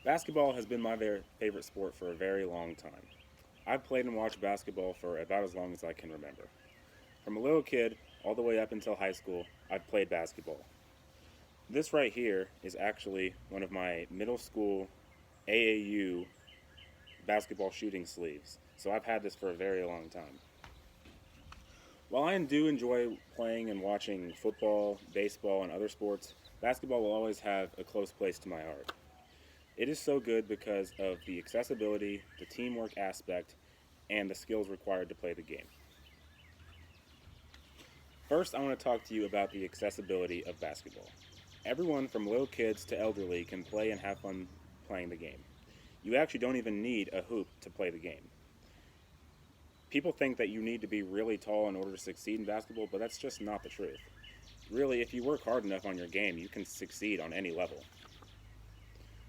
Basketball has been my very favorite sport for a very long time. I've played and watched basketball for about as long as I can remember. From a little kid all the way up until high school, I've played basketball. This right here is actually one of my middle school AAU basketball shooting sleeves. So I've had this for a very long time. While I do enjoy playing and watching football, baseball, and other sports, basketball will always have a close place to my heart. It is so good because of the accessibility, the teamwork aspect, and the skills required to play the game. First, I want to talk to you about the accessibility of basketball. Everyone from little kids to elderly can play and have fun playing the game. You actually don't even need a hoop to play the game. People think that you need to be really tall in order to succeed in basketball, but that's just not the truth. Really, if you work hard enough on your game, you can succeed on any level.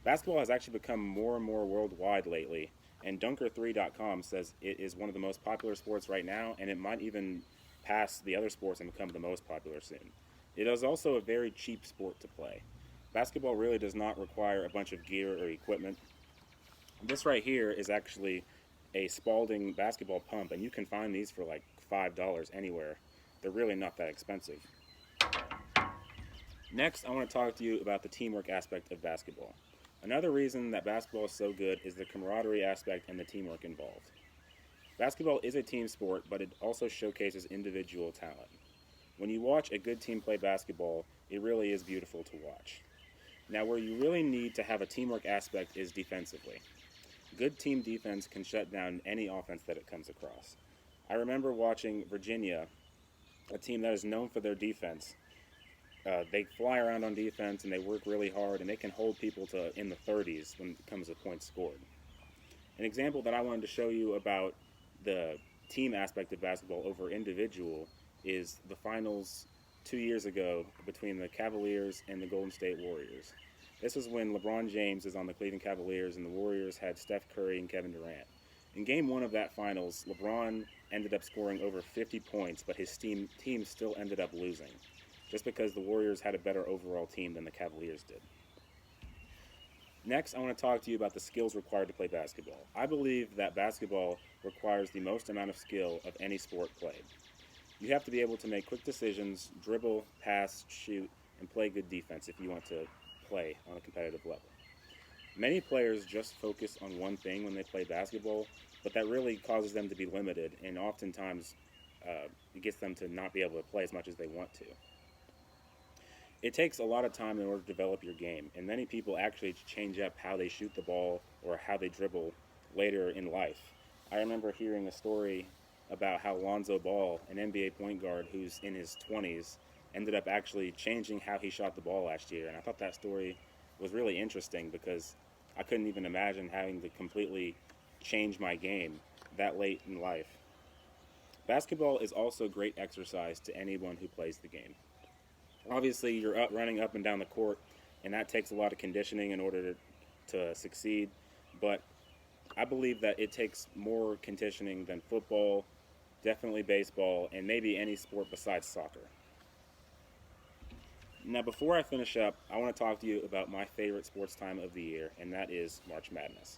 Basketball has actually become more and more worldwide lately, and Dunker3.com says it is one of the most popular sports right now, and it might even pass the other sports and become the most popular soon. It is also a very cheap sport to play. Basketball really does not require a bunch of gear or equipment. This right here is actually a Spalding basketball pump, and you can find these for like $5 anywhere. They're really not that expensive. Next, I want to talk to you about the teamwork aspect of basketball. Another reason that basketball is so good is the camaraderie aspect and the teamwork involved. Basketball is a team sport, but it also showcases individual talent. When you watch a good team play basketball, it really is beautiful to watch. Now, where you really need to have a teamwork aspect is defensively. Good team defense can shut down any offense that it comes across. I remember watching Virginia, a team that is known for their defense. They fly around on defense and they work really hard, and they can hold people to in the 30s when it comes to points scored. An example that I wanted to show you about the team aspect of basketball over individual is the finals 2 years ago between the Cavaliers and the Golden State Warriors. This is when LeBron James is on the Cleveland Cavaliers and the Warriors had Steph Curry and Kevin Durant. In game one of that finals, LeBron ended up scoring over 50 points, but his team still ended up losing, just because the Warriors had a better overall team than the Cavaliers did. Next, I want to talk to you about the skills required to play basketball. I believe that basketball requires the most amount of skill of any sport played. You have to be able to make quick decisions, dribble, pass, shoot, and play good defense if you want to play on a competitive level. Many players just focus on one thing when they play basketball, but that really causes them to be limited, and oftentimes it gets them to not be able to play as much as they want to. It takes a lot of time in order to develop your game, and many people actually change up how they shoot the ball or how they dribble later in life. I remember hearing a story about how Lonzo Ball, an NBA point guard who's in his 20s, ended up actually changing how he shot the ball last year, and I thought that story was really interesting because I couldn't even imagine having to completely change my game that late in life. Basketball is also great exercise to anyone who plays the game. Obviously, you're running up and down the court, and that takes a lot of conditioning in order to succeed, but I believe that it takes more conditioning than football, definitely baseball, and maybe any sport besides soccer. Now, before I finish up, I want to talk to you about my favorite sports time of the year, and that is March Madness.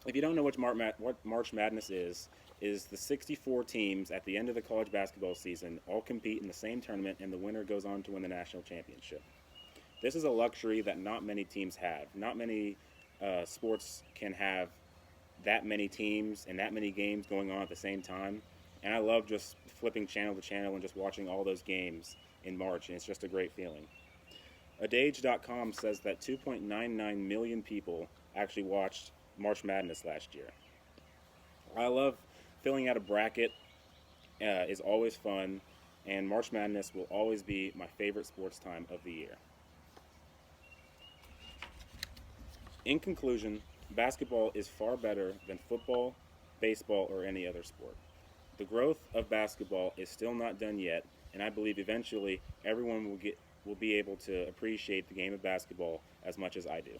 If you don't know what March Madness is the 64 teams at the end of the college basketball season all compete in the same tournament, and the winner goes on to win the national championship. This is a luxury that not many teams have. Not many sports can have that many teams and that many games going on at the same time. And I love just flipping channel to channel and just watching all those games in March, and it's just a great feeling. Adage.com says that 2.99 million people actually watched March Madness last year. I love filling out a bracket. Is always fun, and March Madness will always be my favorite sports time of the year. In conclusion, basketball is far better than football, baseball, or any other sport. The growth of basketball is still not done yet, and I believe eventually everyone will be able to appreciate the game of basketball as much as I do.